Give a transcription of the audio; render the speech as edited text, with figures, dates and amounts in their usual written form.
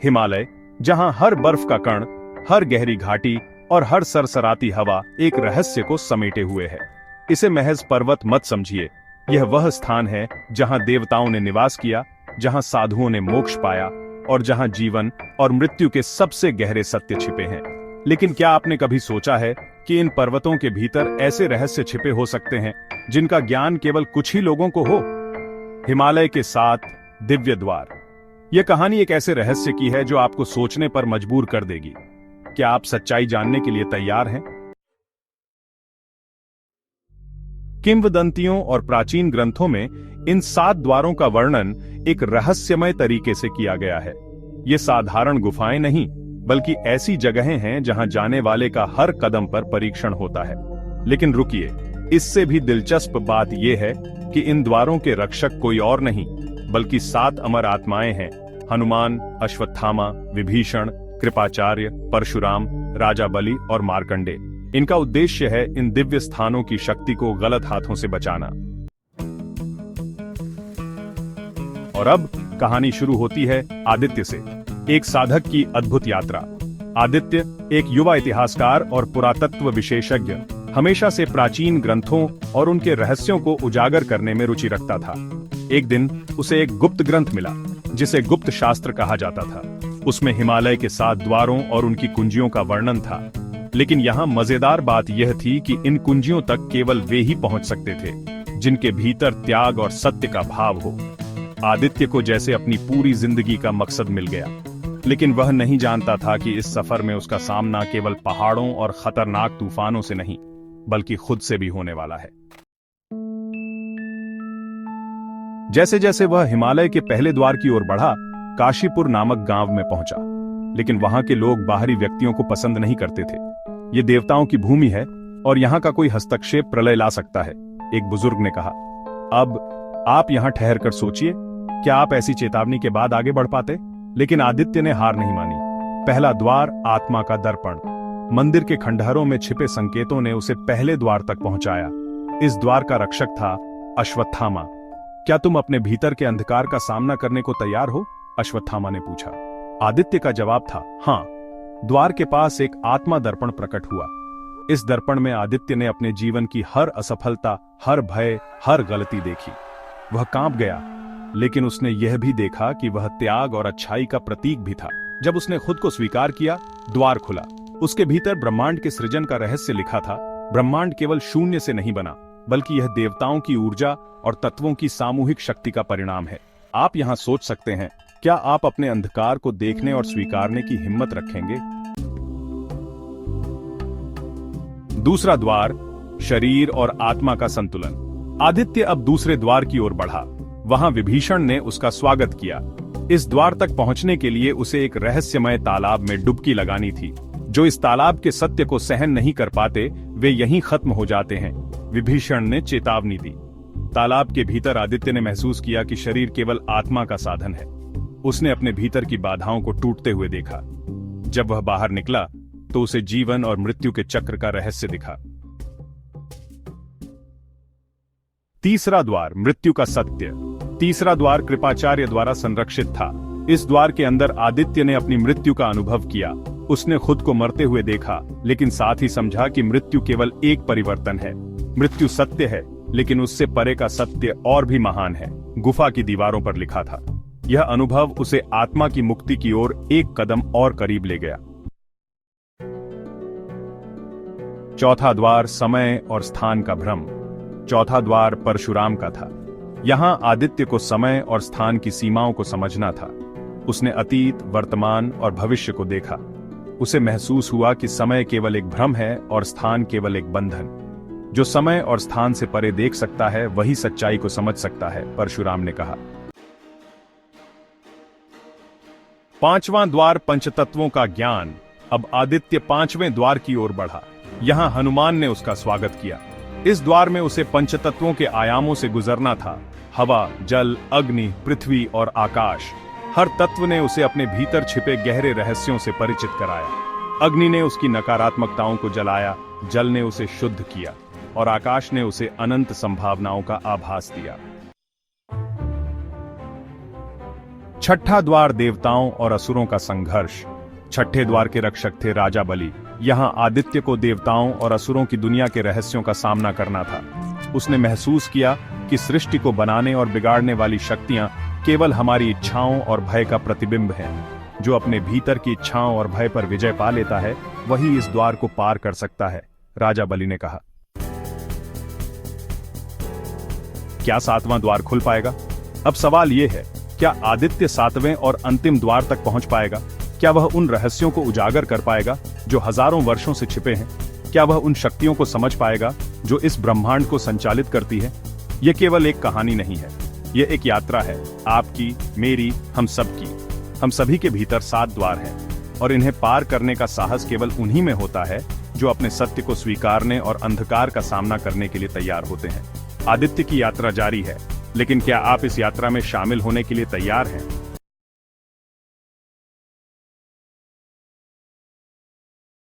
हिमालय, जहां हर बर्फ का कण, हर गहरी घाटी और हर सरसराती हवा एक रहस्य को समेटे हुए है। इसे महज पर्वत मत समझिए, यह वह स्थान है जहां देवताओं ने निवास किया, जहां साधुओं ने मोक्ष पाया और जहां जीवन और मृत्यु के सबसे गहरे सत्य छिपे हैं। लेकिन क्या आपने कभी सोचा है कि इन पर्वतों के भीतर ऐसे रहस्य छिपे हो सकते हैं जिनका ज्ञान केवल कुछ ही लोगों को हो? हिमालय के 7 दिव्य द्वार। यह कहानी एक ऐसे रहस्य की है जो आपको सोचने पर मजबूर कर देगी। क्या आप सच्चाई जानने के लिए तैयार हैं? किंवदंतियों और प्राचीन ग्रंथों में इन 7 द्वारों का वर्णन एक रहस्यमय तरीके से किया गया है। ये साधारण गुफाएं नहीं, बल्कि ऐसी जगहें हैं जहां जाने वाले का हर कदम पर परीक्षण होता है। लेकिन रुकिए, इससे भी दिलचस्प बात यह है कि इन द्वारों के रक्षक कोई और नहीं, बल्कि 7 अमर आत्माएं हैं। हनुमान, अश्वत्थामा, विभीषण, कृपाचार्य, परशुराम, राजा बलि और मार्कंडे। इनका उद्देश्य है इन दिव्य स्थानों की शक्ति को गलत हाथों से बचाना। और अब कहानी शुरू होती है आदित्य से, एक साधक की अद्भुत यात्रा। आदित्य एक युवा इतिहासकार और पुरातत्व विशेषज्ञ, हमेशा से प्राचीन ग्रंथों और उनके रहस्यों को उजागर करने में रुचि रखता था। एक दिन उसे एक गुप्त ग्रंथ मिला, जिसे गुप्त शास्त्र कहा जाता था। उसमें हिमालय के 7 द्वारों और उनकी कुंजियों का वर्णन था। लेकिन यहाँ मजेदार बात यह थी कि इन कुंजियों तक केवल वे ही पहुंच सकते थे जिनके भीतर त्याग और सत्य का भाव हो। आदित्य को जैसे अपनी पूरी जिंदगी का मकसद मिल गया, लेकिन वह नहीं जानता था कि इस सफर में उसका सामना केवल पहाड़ों और खतरनाक तूफानों से नहीं, बल्कि खुद से भी होने वाला है। जैसे जैसे वह हिमालय के पहले द्वार की ओर बढ़ा, काशीपुर नामक गांव में पहुंचा। लेकिन वहां के लोग बाहरी व्यक्तियों को पसंद नहीं करते थे। ये देवताओं की भूमि है और यहाँ का कोई हस्तक्षेप प्रलय ला सकता है, एक बुजुर्ग ने कहा। अब आप यहाँ ठहर कर सोचिए, क्या आप ऐसी चेतावनी के बाद आगे बढ़ पाते? लेकिन आदित्य ने हार नहीं मानी। पहला द्वार, आत्मा का दर्पण। मंदिर के खंडहरों में छिपे संकेतों ने उसे पहले द्वार तक पहुंचाया। इस द्वार का रक्षक था अश्वत्थामा। क्या तुम अपने भीतर के अंधकार का सामना करने को तैयार हो? अश्वत्थामा ने पूछा। आदित्य का जवाब था, हाँ। द्वार के पास एक आत्मा दर्पण प्रकट हुआ। इस दर्पण में आदित्य ने अपने जीवन की हर असफलता, हर भय, हर गलती देखी। वह कांप गया, लेकिन उसने यह भी देखा कि वह त्याग और अच्छाई का प्रतीक भी था। जब उसने खुद को स्वीकार किया, द्वार खुला। उसके भीतर ब्रह्मांड के सृजन का रहस्य लिखा था। ब्रह्मांड केवल शून्य से नहीं बना, बल्कि यह देवताओं की ऊर्जा और तत्वों की सामूहिक शक्ति का परिणाम है। आप यहाँ सोच सकते हैं, क्या आप अपने अंधकार को देखने और स्वीकारने की हिम्मत रखेंगे? दूसरा द्वार, शरीर और आत्मा का संतुलन। आदित्य अब दूसरे द्वार की ओर बढ़ा। वहां विभीषण ने उसका स्वागत किया। इस द्वार तक पहुंचने के लिए उसे एक रहस्यमय तालाब में डुबकी लगानी थी। जो इस तालाब के सत्य को सहन नहीं कर पाते, वे यहीं खत्म हो जाते हैं, विभीषण ने चेतावनी दी। तालाब के भीतर आदित्य ने महसूस किया कि शरीर केवल आत्मा का साधन है। उसने अपने भीतर की बाधाओं को टूटते हुए देखा। जब वह बाहर निकला तो उसे जीवन और मृत्यु के चक्र का रहस्य दिखा। तीसरा द्वार, मृत्यु का सत्य। तीसरा द्वार कृपाचार्य द्वारा संरक्षित था। इस द्वार के अंदर आदित्य ने अपनी मृत्यु का अनुभव किया। उसने खुद को मरते हुए देखा, लेकिन साथ ही समझा कि मृत्यु केवल एक परिवर्तन है। मृत्यु सत्य है, लेकिन उससे परे का सत्य और भी महान है, गुफा की दीवारों पर लिखा था। यह अनुभव उसे आत्मा की मुक्ति की ओर एक कदम और करीब ले गया। चौथा द्वार, समय और स्थान का भ्रम। चौथा द्वार परशुराम का था। यहां आदित्य को समय और स्थान की सीमाओं को समझना था। उसने अतीत, वर्तमान और भविष्य को देखा। उसे महसूस हुआ कि समय केवल एक भ्रम है और स्थान केवल एक बंधन। जो समय और स्थान से परे देख सकता है, वही सच्चाई को समझ सकता है, परशुराम ने कहा। पांचवां द्वार, पंचतत्वों का ज्ञान। अब आदित्य 5वें द्वार की ओर बढ़ा। यहां हनुमान ने उसका स्वागत किया। इस द्वार में उसे पंचतत्वों के आयामों से गुजरना था। हवा, जल, अग्नि, पृथ्वी और आकाश। हर तत्व ने उसे अपने भीतर छिपे गहरे रहस्यों से परिचित कराया। अग्नि ने उसकी नकारात्मकताओं को जलाया, जल ने उसे शुद्ध किया और आकाश ने उसे अनंत संभावनाओं का आभास दिया। छठा द्वार देवताओं और असुरों का संघर्ष। छठे द्वार के रक्षक थे राजा बलि। यहां आदित्य को देवताओं और असुरों की दुनिया के रहस्यों का सामना करना था। उसने महसूस किया कि सृष्टि को बनाने और बिगाड़ने वाली शक्तियां केवल हमारी इच्छाओं और भय का प्रतिबिंब हैं। जो अपने भीतर की इच्छाओं और भय पर विजय पा लेता है वही इस द्वार को पार कर सकता है, राजा बलि ने कहा। क्या सातवां द्वार खुल पाएगा? अब सवाल यह है, क्या आदित्य सातवें और अंतिम द्वार तक पहुंच पाएगा? क्या वह उन रहस्यों को उजागर कर पाएगा जो हजारों वर्षों से छिपे हैं? क्या वह उन शक्तियों को समझ पाएगा जो इस ब्रह्मांड को संचालित करती है? यह केवल एक कहानी नहीं है, यह एक यात्रा है, आपकी, मेरी, हम सबकी। हम सभी के भीतर 7 द्वार हैं और इन्हें पार करने का साहस केवल उन्हीं में होता है जो अपने सत्य को स्वीकारने और अंधकार का सामना करने के लिए तैयार होते हैं। आदित्य की यात्रा जारी है, लेकिन क्या आप इस यात्रा में शामिल होने के लिए तैयार हैं?